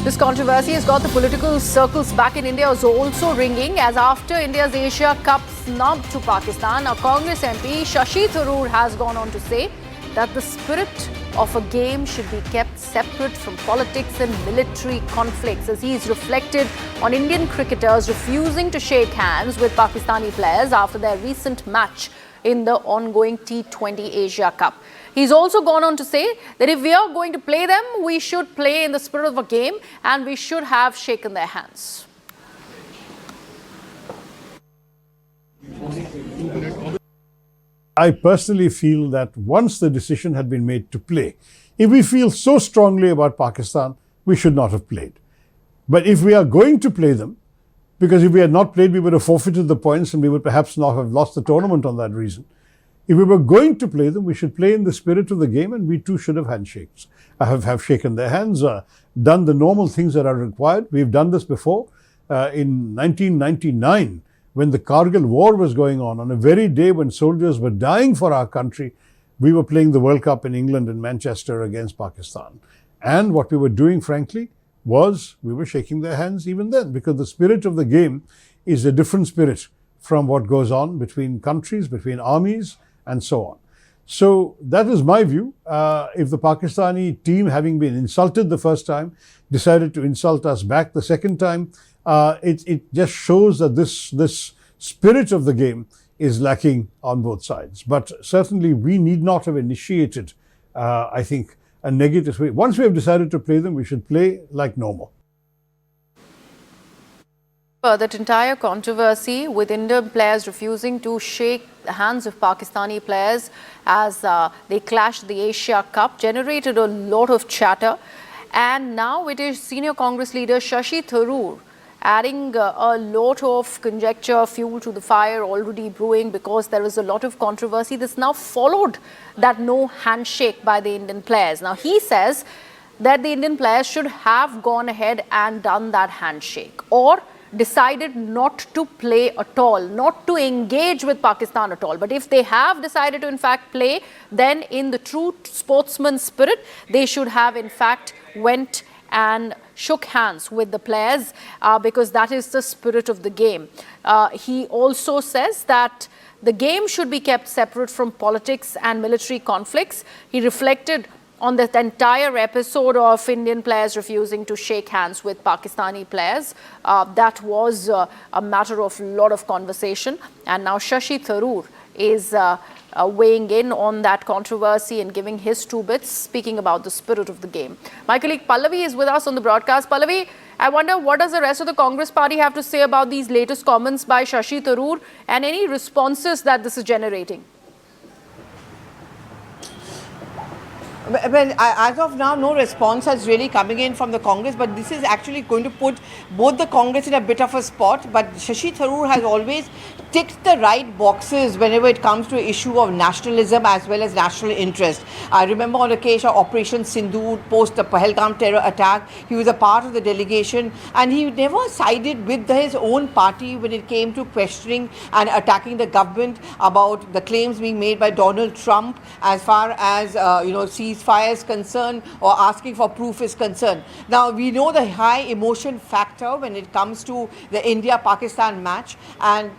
This controversy has got the political circles back in India also ringing, as after India's Asia Cup snub to Pakistan, our Congress MP Shashi Tharoor has gone on to say that the spirit of a game should be kept separate from politics and military conflicts, as he's reflected on Indian cricketers refusing to shake hands with Pakistani players after their recent match in the ongoing T20 Asia Cup. He's also gone on to say that if we are going to play them, we should play in the spirit of a game and we should have shaken their hands. I personally feel that once the decision had been made to play, if we feel so strongly about Pakistan, we should not have played. But if we are going to play them, because if we had not played, we would have forfeited the points and we would perhaps not have lost the tournament on that reason. If we were going to play them, we should play in the spirit of the game, and we too should have handshakes. I have shaken their hands, done the normal things that are required. We've done this before. In 1999, when the Kargil war was going on a very day when soldiers were dying for our country, we were playing the World Cup in England in Manchester against Pakistan. And what we were doing, frankly, was we were shaking their hands even then, because the spirit of the game is a different spirit from what goes on between countries, between armies, and so on. So that is my view. If the Pakistani team, having been insulted the first time, decided to insult us back the second time, it just shows that this spirit of the game is lacking on both sides. But certainly we need not have initiated, I think, a negative way. Once we have decided to play them, we should play like normal. That entire controversy with Indian players refusing to shake the hands of Pakistani players as they clashed the Asia Cup generated a lot of chatter. And now it is senior Congress leader Shashi Tharoor adding a lot of conjecture, fuel to the fire already brewing, because there is a lot of controversy that's now followed that no handshake by the Indian players. Now he says that the Indian players should have gone ahead and done that handshake, or decided not to play at all, not to engage with Pakistan at all. But if they have decided to in fact play, then in the true sportsman spirit, they should have in fact went and shook hands with the players, because that is the spirit of the game. He also says that the game should be kept separate from politics and military conflicts. He reflected on the entire episode of Indian players refusing to shake hands with Pakistani players. That was a matter of a lot of conversation. And now Shashi Tharoor is weighing in on that controversy and giving his two bits, speaking about the spirit of the game. My colleague Pallavi is with us on the broadcast. Pallavi, I wonder, what does the rest of the Congress party have to say about these latest comments by Shashi Tharoor and any responses that this is generating? Well, as of now, no response has really coming in from the Congress, but this is actually going to put both the Congress in a bit of a spot. But Shashi Tharoor has always ticked the right boxes whenever it comes to an issue of nationalism as well as national interest. I remember on the case of Operation Sindoor, post the Pahalgam terror attack, he was a part of the delegation, and he never sided with his own party when it came to questioning and attacking the government about the claims being made by Donald Trump as far as, ceasefire is concerned, or asking for proof is concerned. Now, we know the high emotion factor when it comes to the India-Pakistan match, and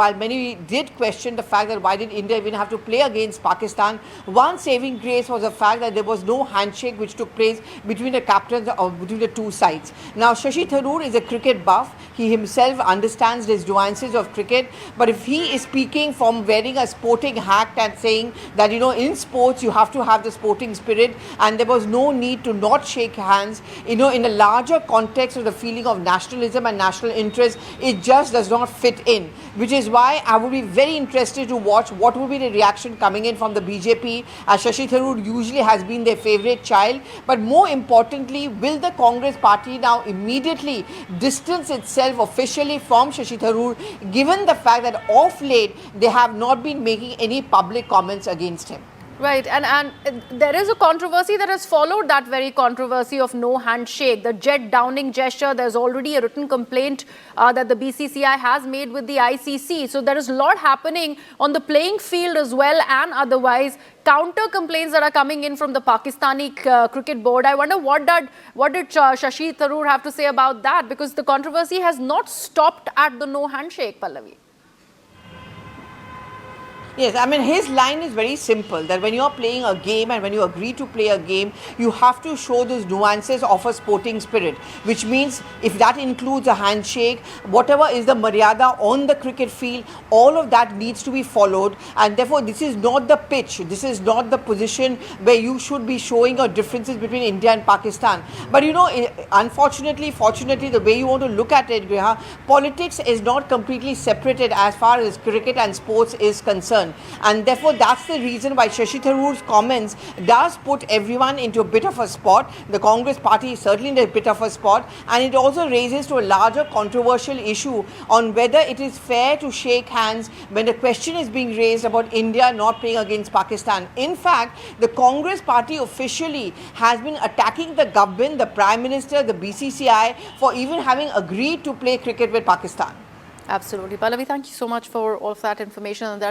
while many did question the fact that why did India even have to play against Pakistan, one saving grace was the fact that there was no handshake which took place between the captains or between the two sides. Now, Shashi Tharoor is a cricket buff. He himself understands the nuances of cricket, but if he is speaking from wearing a sporting hat and saying that, in sports you have to have the sporting spirit, and there was no need to not shake hands, in a larger context of the feeling of nationalism and national interest, it just does not fit in, which is why I would be very interested to watch what would be the reaction coming in from the BJP, as Shashi Tharoor usually has been their favorite child. But more importantly, will the Congress party now immediately distance itself officially from Shashi Tharoor, given the fact that of late they have not been making any public comments against him? Right, and there is a controversy that has followed that very controversy of no handshake, the jet downing gesture. There's already a written complaint that the BCCI has made with the ICC. So there is a lot happening on the playing field as well and otherwise. Counter complaints that are coming in from the Pakistani cricket board. I wonder what did Shashi Tharoor have to say about that, because the controversy has not stopped at the no handshake, Pallavi. Yes, I mean, his line is very simple, that when you are playing a game and when you agree to play a game, you have to show those nuances of a sporting spirit, which means if that includes a handshake, whatever is the maryada on the cricket field, all of that needs to be followed. And therefore, this is not the pitch, this is not the position where you should be showing differences between India and Pakistan. But you know, unfortunately, fortunately, the way you want to look at it, Griha, politics is not completely separated as far as cricket and sports is concerned. And therefore, that's the reason why Shashi Tharoor's comments does put everyone into a bit of a spot. The Congress party is certainly in a bit of a spot, and it also raises to a larger controversial issue on whether it is fair to shake hands when the question is being raised about India not playing against Pakistan. In fact, the Congress party officially has been attacking the government, the Prime Minister, the BCCI for even having agreed to play cricket with Pakistan. Absolutely. Pallavi, thank you so much for all of that information and that